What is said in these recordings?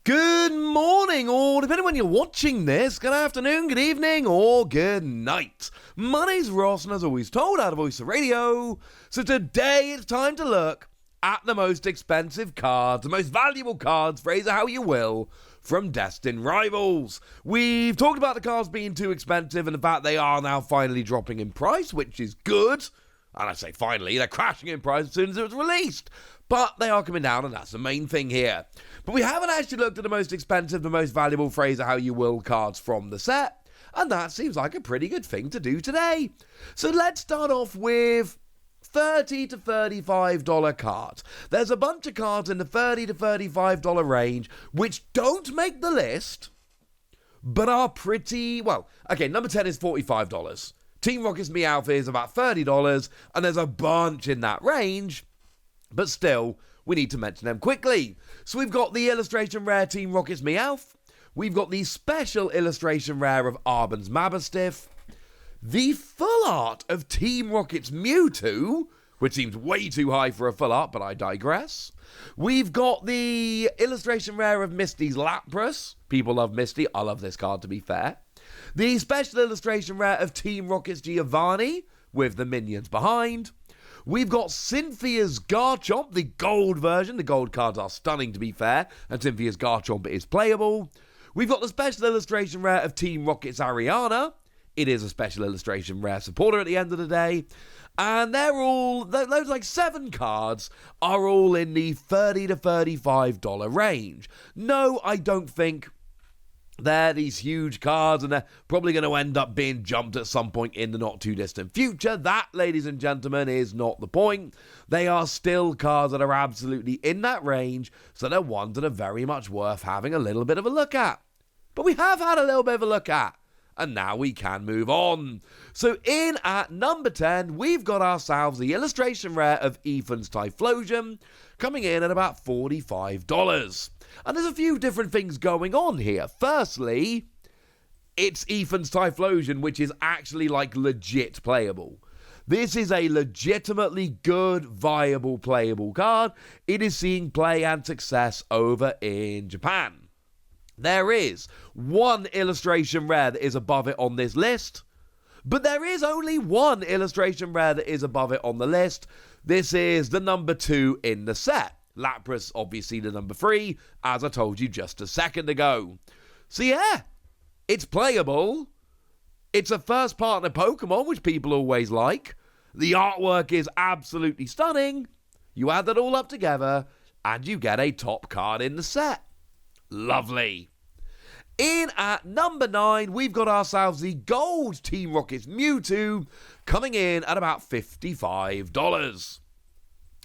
Good morning, or depending when you're watching this, good afternoon, good evening, or good night. My name's Ross, and as always told, out of Voice of Radio. So today it's time to look at the most expensive cards, the most valuable cards, phrase it how you will, from Destined Rivals. We've talked about the cards being too expensive, and the fact they are now finally dropping in price, which is good. And I say finally, they're crashing in price as soon as it was released. But they are coming down, and that's the main thing here. But we haven't actually looked at the most expensive, the most valuable, phrase it how you will, cards from the set. And that seems like a pretty good thing to do today. So let's start off with $30 to $35 cards. There's a bunch of cards in the $30 to $35 range which don't make the list, but are pretty, well, okay, number 10 is $45. Team Rocket's Meowth is about $30, and there's a bunch in that range, but still, we need to mention them quickly. So we've got the illustration rare Team Rocket's Meowth, we've got the special illustration rare of Arbon's Mabastiff, the full art of Team Rocket's Mewtwo, which seems way too high for a full art, but I digress. We've got the illustration rare of Misty's Lapras. People love Misty. I love this card, to be fair. The special illustration rare of Team Rocket's Giovanni, with the minions behind. We've got Cynthia's Garchomp, the gold version. The gold cards are stunning, to be fair, and Cynthia's Garchomp is playable. We've got the special illustration rare of Team Rocket's Ariana. It is a special illustration rare supporter at the end of the day. And they're all, those like 7 cards are all in the $30 to $35 range. No, I don't think they're these huge cards, and they're probably going to end up being jumped at some point in the not too distant future. That, ladies and gentlemen, is not the point. They are still cards that are absolutely in that range, so they're ones that are very much worth having a little bit of a look at. But we have had a little bit of a look at, and now we can move on. So in at number 10, we've got ourselves the illustration rare of Ethan's Typhlosion, coming in at about $45. And there's a few different things going on here. Firstly, it's Ethan's Typhlosion, which is actually like legit playable. This is a legitimately good, viable, playable card. It is seeing play and success over in Japan. There is one illustration rare that is above it on this list, but there is only one illustration rare that is above it on the list. This is the number 2 in the set. Lapras, obviously the number 3, as I told you just a second ago. So yeah, it's playable. It's a first partner Pokemon, which people always like. The artwork is absolutely stunning. You add that all up together, and you get a top card in the set. Lovely. In at number 9, we've got ourselves the gold Team Rocket's Mewtwo, coming in at about $55.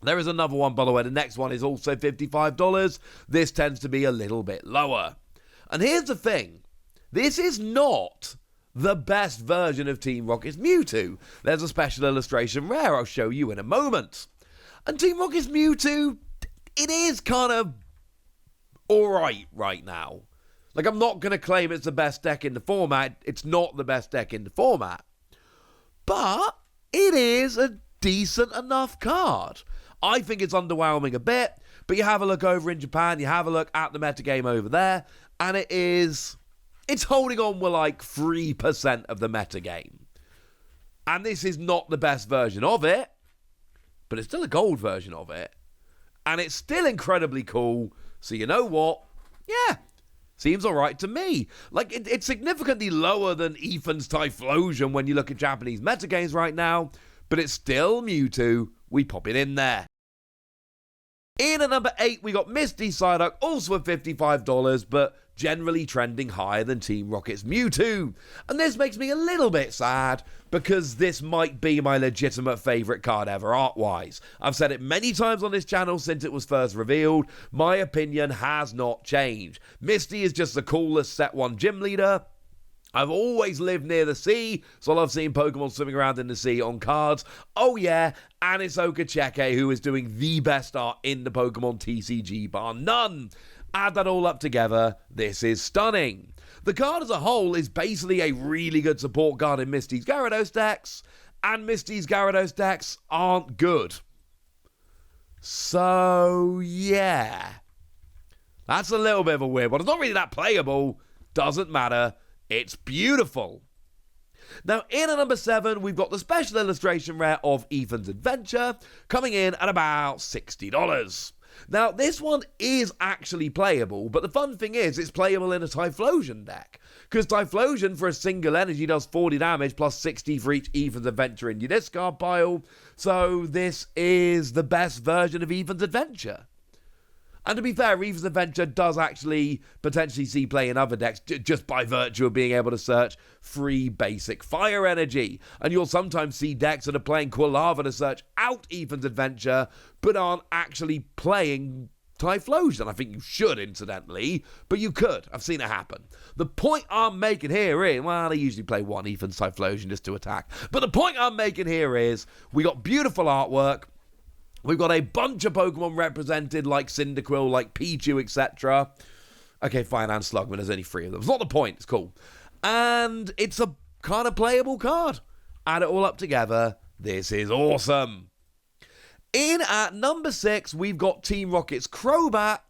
There is another one, by the way. The next one is also $55. This tends to be a little bit lower. And here's the thing. This is not the best version of Team Rocket's Mewtwo. There's a special illustration rare I'll show you in a moment. And Team Rocket's Mewtwo, it is kind of alright right now. Like, I'm not going to claim it's the best deck in the format. It's not the best deck in the format. But it is a decent enough card. I think it's underwhelming a bit, but you have a look over in Japan, you have a look at the metagame over there, and it's holding on with like 3% of the metagame. And this is not the best version of it, but it's still a gold version of it. And it's still incredibly cool, so you know what? Yeah, seems alright to me. Like, it's significantly lower than Ethan's Typhlosion when you look at Japanese metagames right now, but it's still Mewtwo. We pop it in there. In at number 8, we got Misty Psyduck, also at $55, but generally trending higher than Team Rocket's Mewtwo. And this makes me a little bit sad, because this might be my legitimate favourite card ever art-wise. I've said it many times on this channel since it was first revealed. My opinion has not changed. Misty is just the coolest Set 1 gym leader. I've always lived near the sea, so I love seeing Pokemon swimming around in the sea on cards. Oh yeah, and it's Okacheke, who is doing the best art in the Pokemon TCG, bar none. Add that all up together, this is stunning. The card as a whole is basically a really good support card in Misty's Gyarados decks, and Misty's Gyarados decks aren't good. So, yeah. That's a little bit of a weird one. It's not really that playable. Doesn't matter. It's beautiful. Now, in at number 7, we've got the special illustration rare of Ethan's Adventure, coming in at about $60. Now, this one is actually playable, but the fun thing is it's playable in a Typhlosion deck, because Typhlosion for a single energy does 40 damage plus 60 for each Ethan's Adventure in your discard pile, so this is the best version of Ethan's Adventure. And to be fair, Ethan's Adventure does actually potentially see play in other decks just by virtue of being able to search free basic fire energy. And you'll sometimes see decks that are playing Quilava to search out Ethan's Adventure, but aren't actually playing Typhlosion. I think you should, incidentally, but you could. I've seen it happen. The point I'm making here is, well, they usually play one Ethan's Typhlosion just to attack. But the point I'm making here is, we got beautiful artwork. We've got a bunch of Pokemon represented, like Cyndaquil, like Pichu, etc. Okay, fine, and Slugman, there's only 3 of them. It's not the point, it's cool. And it's a kind of playable card. Add it all up together, this is awesome. In at number 6, we've got Team Rocket's Crobat,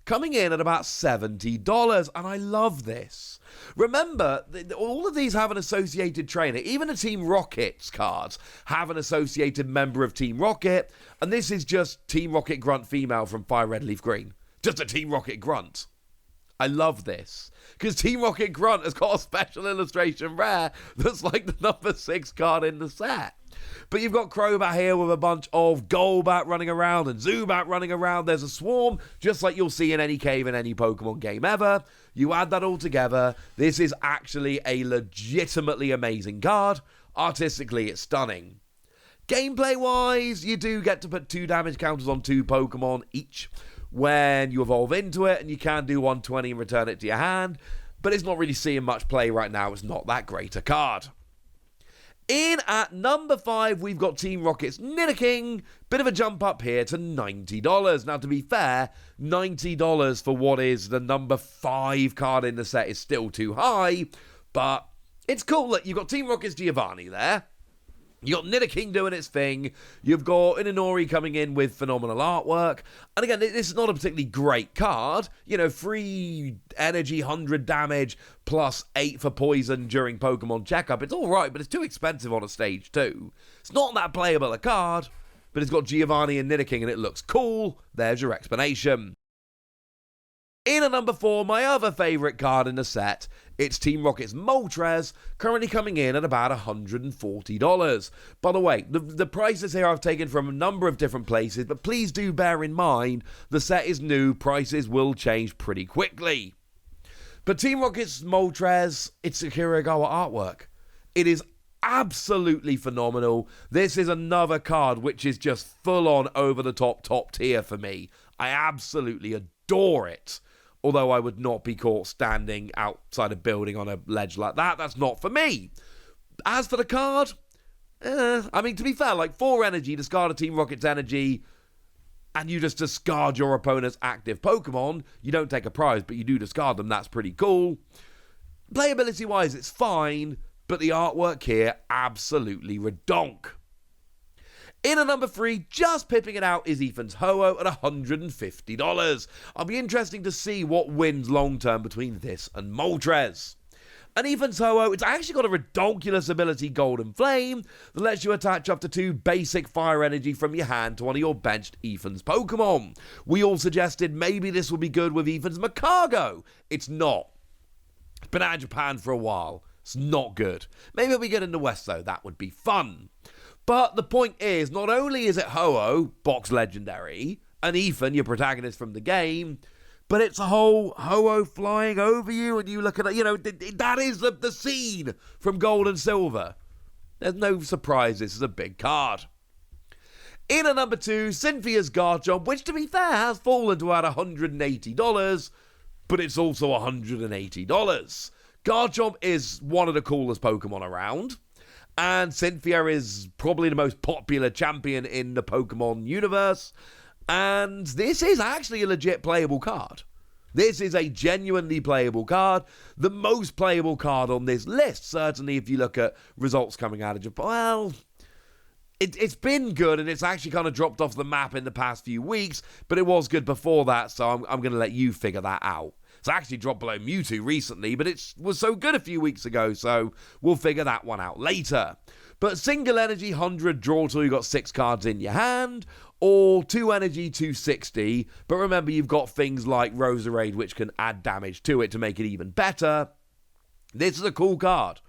coming in at about $70, and I love this. Remember, all of these have an associated trainer. Even the Team Rocket's cards have an associated member of Team Rocket, and this is just Team Rocket Grunt Female from Fire Red Leaf Green. Just a Team Rocket Grunt. I love this, because Team Rocket Grunt has got a special illustration rare that's like the number 6 card in the set. But you've got Crobat here with a bunch of Golbat running around and Zubat running around. There's a swarm, just like you'll see in any cave in any Pokemon game ever. You add that all together, this is actually a legitimately amazing card. Artistically, it's stunning. Gameplay-wise, you do get to put 2 damage counters on 2 Pokemon each when you evolve into it, and you can do 120 and return it to your hand, but it's not really seeing much play right now. It's not that great a card. In at number 5, we've got Team Rocket's Nidoking. Bit of a jump up here to $90. Now, to be fair, $90 for what is the number 5 card in the set is still too high, but it's cool. Look, you've got Team Rocket's Giovanni there. You got Nidoking doing its thing. You've got Inanori coming in with phenomenal artwork. And again, this is not a particularly great card. You know, free energy, 100 damage, plus 8 for poison during Pokemon checkup. It's all right, but it's too expensive on a stage 2. It's not that playable a card, but it's got Giovanni and Nidoking, and it looks cool. There's your explanation. In at number 4, my other favourite card in the set, it's Team Rocket's Moltres, currently coming in at about $140. By the way, the prices here I've taken from a number of different places, but please do bear in mind, the set is new, prices will change pretty quickly. But Team Rocket's Moltres, it's Akiragawa artwork. It is absolutely phenomenal. This is another card which is just full on over the top tier for me. I absolutely adore it. Although I would not be caught standing outside a building on a ledge like that. That's not for me. As for the card, I mean, to be fair, like 4 energy, discard a Team Rocket's energy, and you just discard your opponent's active Pokemon. You don't take a prize, but you do discard them. That's pretty cool. Playability-wise, it's fine, but the artwork here, absolutely redonk. In at number 3, just pipping it out, is Ethan's Ho-Oh at $150. I'll be interesting to see what wins long-term between this and Moltres. And Ethan's Ho-Oh, it's actually got a redonkulous ability, Golden Flame, that lets you attach up to 2 basic fire energy from your hand to one of your benched Ethan's Pokemon. We all suggested maybe this would be good with Ethan's Makago. It's not. It's been out of Japan for a while. It's not good. Maybe it'll be good in the West, though. That would be fun. But the point is, not only is it Ho-Oh, box legendary, and Ethan, your protagonist from the game, but it's a whole Ho-Oh flying over you, and you look at it, you know, that is the scene from Gold and Silver. There's no surprise, this is a big card. In at number 2, Cynthia's Garchomp, which to be fair has fallen to about $180, but it's also $180. Garchomp is one of the coolest Pokemon around. And Cynthia is probably the most popular champion in the Pokemon universe. And this is actually a legit playable card. This is a genuinely playable card. The most playable card on this list, certainly if you look at results coming out of Japan. Well, It's been good, and it's actually kind of dropped off the map in the past few weeks, but it was good before that, so I'm going to let you figure that out. It's actually dropped below Mewtwo recently, but it was so good a few weeks ago, so we'll figure that one out later. But single energy 100 draw till you got 6 cards in your hand, or 2 energy 260, but remember you've got things like Roserade which can add damage to it to make it even better. This is a cool card.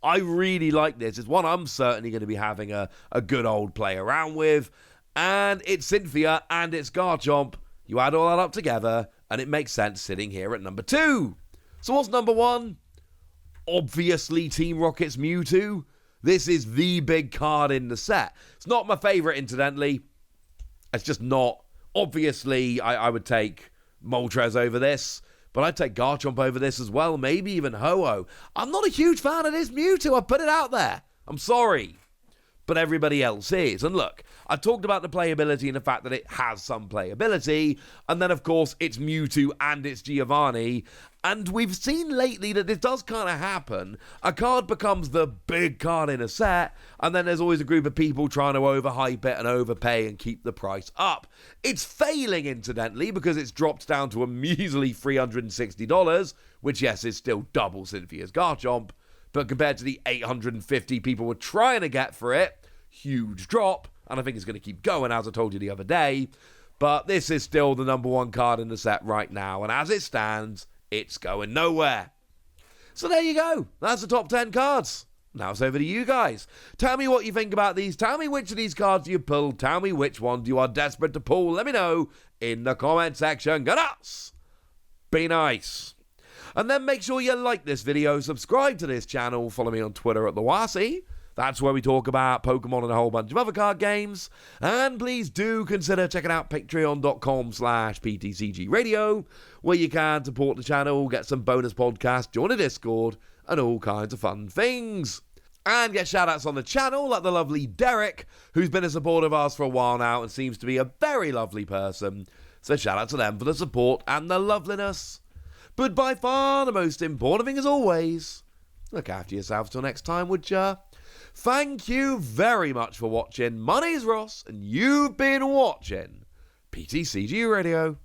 I really like this. It's one I'm certainly going to be having a good old play around with. And it's Cynthia and it's Garchomp. You add all that up together and it makes sense sitting here at number 2. So what's number 1? Obviously Team Rocket's Mewtwo. This is the big card in the set. It's not my favourite, incidentally. It's just not. Obviously, I would take Moltres over this. But I'd take Garchomp over this as well, maybe even Ho-Oh. I'm not a huge fan of this Mewtwo, I put it out there. I'm sorry. But everybody else is. And look, I talked about the playability and the fact that it has some playability. And then, of course, it's Mewtwo and it's Giovanni. And we've seen lately that this does kind of happen. A card becomes the big card in a set, and then there's always a group of people trying to overhype it and overpay and keep the price up. It's failing, incidentally, because it's dropped down to a measly $360, which, yes, is still double Cynthia's Garchomp. But compared to the 850 people were trying to get for it, huge drop, and I think it's going to keep going, as I told you the other day. But this is still the number 1 card in the set right now, and as it stands, it's going nowhere. So there you go. That's the top 10 cards. Now it's over to you guys. Tell me what you think about these. Tell me which of these cards you pulled. Tell me which ones you are desperate to pull. Let me know in the comment section. Go nuts! Be nice. And then make sure you like this video, subscribe to this channel, follow me on Twitter at @TheWasi. That's where we talk about Pokemon and a whole bunch of other card games. And please do consider checking out patreon.com/PTCG Radio, where you can support the channel, get some bonus podcasts, join a Discord, and all kinds of fun things. And get shout-outs on the channel, like the lovely Derek, who's been a supporter of ours for a while now and seems to be a very lovely person. So shout out to them for the support and the loveliness. But by far the most important thing, as always, look after yourselves till next time, would ya? Thank you very much for watching. My name's Ross, and you've been watching PTCG Radio.